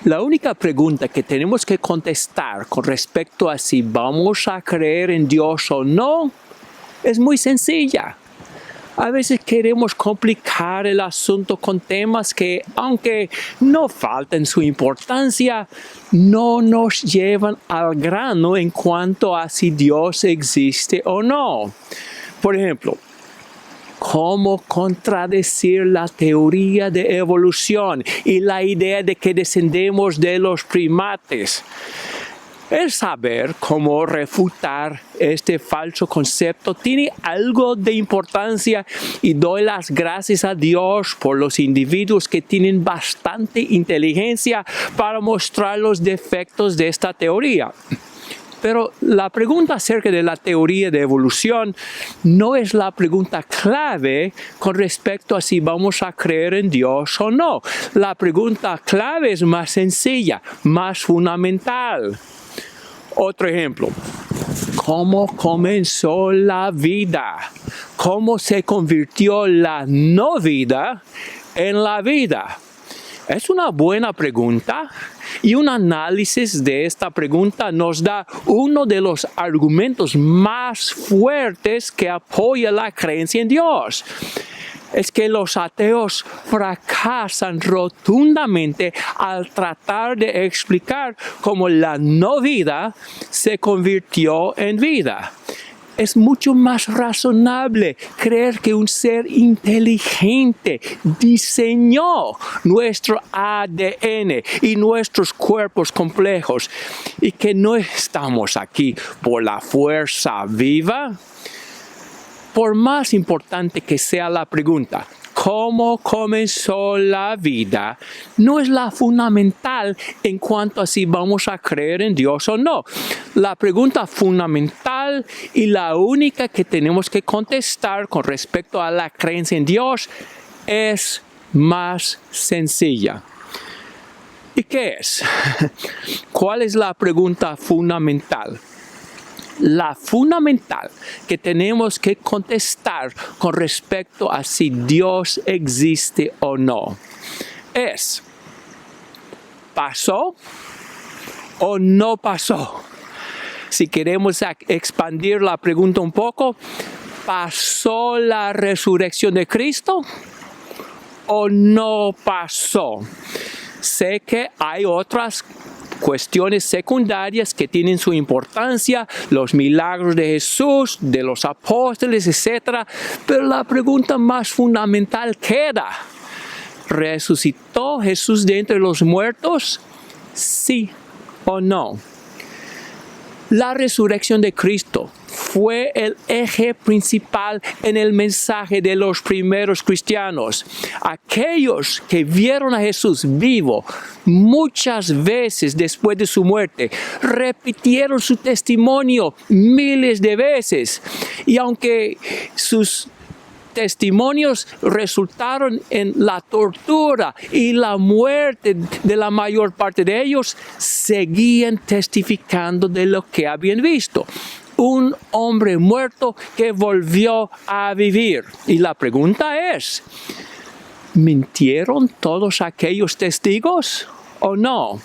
La única pregunta que tenemos que contestar con respecto a si vamos a creer en Dios o no es muy sencilla. A veces queremos complicar el asunto con temas que, aunque no falten su importancia, no nos llevan al grano en cuanto a si Dios existe o no. Por ejemplo, ¿cómo contradecir la teoría de evolución y la idea de que descendemos de los primates? El saber cómo refutar este falso concepto tiene algo de importancia y doy las gracias a Dios por los individuos que tienen bastante inteligencia para mostrar los defectos de esta teoría. Pero la pregunta acerca de la teoría de evolución no es la pregunta clave con respecto a si vamos a creer en Dios o no. La pregunta clave es más sencilla, más fundamental. Otro ejemplo, ¿cómo comenzó la vida? ¿Cómo se convirtió la no vida en la vida? Es una buena pregunta y un análisis de esta pregunta nos da uno de los argumentos más fuertes que apoya la creencia en Dios. Es que los ateos fracasan rotundamente al tratar de explicar cómo la no vida se convirtió en vida. Es mucho más razonable creer que un ser inteligente diseñó nuestro ADN y nuestros cuerpos complejos y que no estamos aquí por la fuerza viva. Por más importante que sea la pregunta, ¿cómo comenzó la vida? No es la fundamental en cuanto a si vamos a creer en Dios o no. La pregunta fundamental y la única que tenemos que contestar con respecto a la creencia en Dios es más sencilla. ¿Y qué es? ¿Cuál es la pregunta fundamental? La fundamental que tenemos que contestar con respecto a si Dios existe o no es, ¿pasó o no pasó? Si queremos expandir la pregunta un poco, ¿pasó la resurrección de Cristo o no pasó? Sé que hay otras cuestiones secundarias que tienen su importancia, los milagros de Jesús, de los apóstoles, etc. Pero la pregunta más fundamental queda: ¿resucitó Jesús de entre los muertos? ¿Sí o no? La resurrección de Cristo fue el eje principal en el mensaje de los primeros cristianos. Aquellos que vieron a Jesús vivo muchas veces después de su muerte, repitieron su testimonio miles de veces. Y aunque sus testimonios resultaron en la tortura y la muerte de la mayor parte de ellos, seguían testificando de lo que habían visto. Un hombre muerto que volvió a vivir. Y la pregunta es, ¿mintieron todos aquellos testigos o no?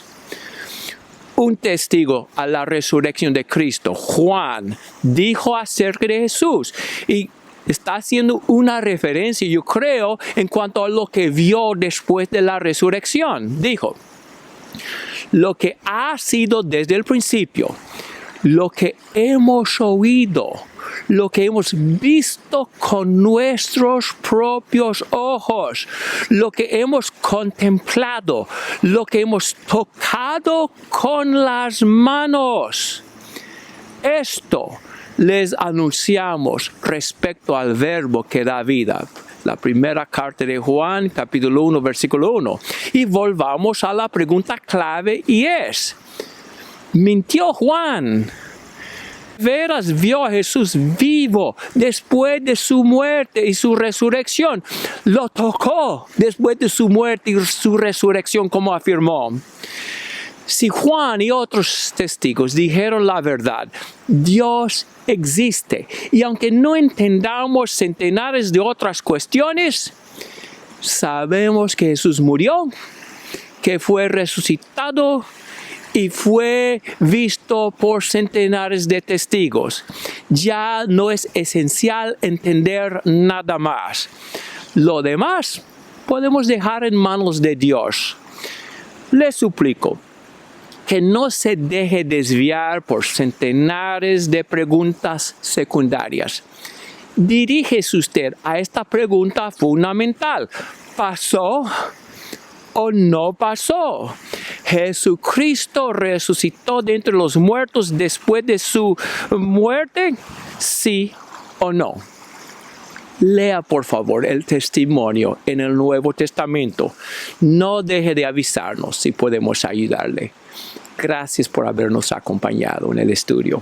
Un testigo a la resurrección de Cristo, Juan, dijo acerca de Jesús y está haciendo una referencia, yo creo, en cuanto a lo que vio después de la resurrección. Dijo, lo que ha sido desde el principio, lo que hemos oído, lo que hemos visto con nuestros propios ojos, lo que hemos contemplado, lo que hemos tocado con las manos. Esto les anunciamos respecto al verbo que da vida. La primera carta de Juan, capítulo 1, versículo 1. Y volvamos a la pregunta clave y es, ¿mintió Juan? ¿Veras vio a Jesús vivo después de su muerte y su resurrección? ¿Lo tocó después de su muerte y su resurrección, como afirmó? Si Juan y otros testigos dijeron la verdad, Dios existe. Y aunque no entendamos centenares de otras cuestiones, sabemos que Jesús murió que fue resucitado y fue visto por centenares de testigos. Ya no es esencial entender nada más. Lo demás podemos dejar en manos de Dios. Le suplico que no se deje desviar por centenares de preguntas secundarias. Diríjese usted a esta pregunta fundamental: ¿pasó o no pasó? ¿Jesucristo resucitó de entre los muertos después de su muerte? ¿Sí o no? Lea por favor el testimonio en el Nuevo Testamento. No deje de avisarnos si podemos ayudarle. Gracias por habernos acompañado en el estudio.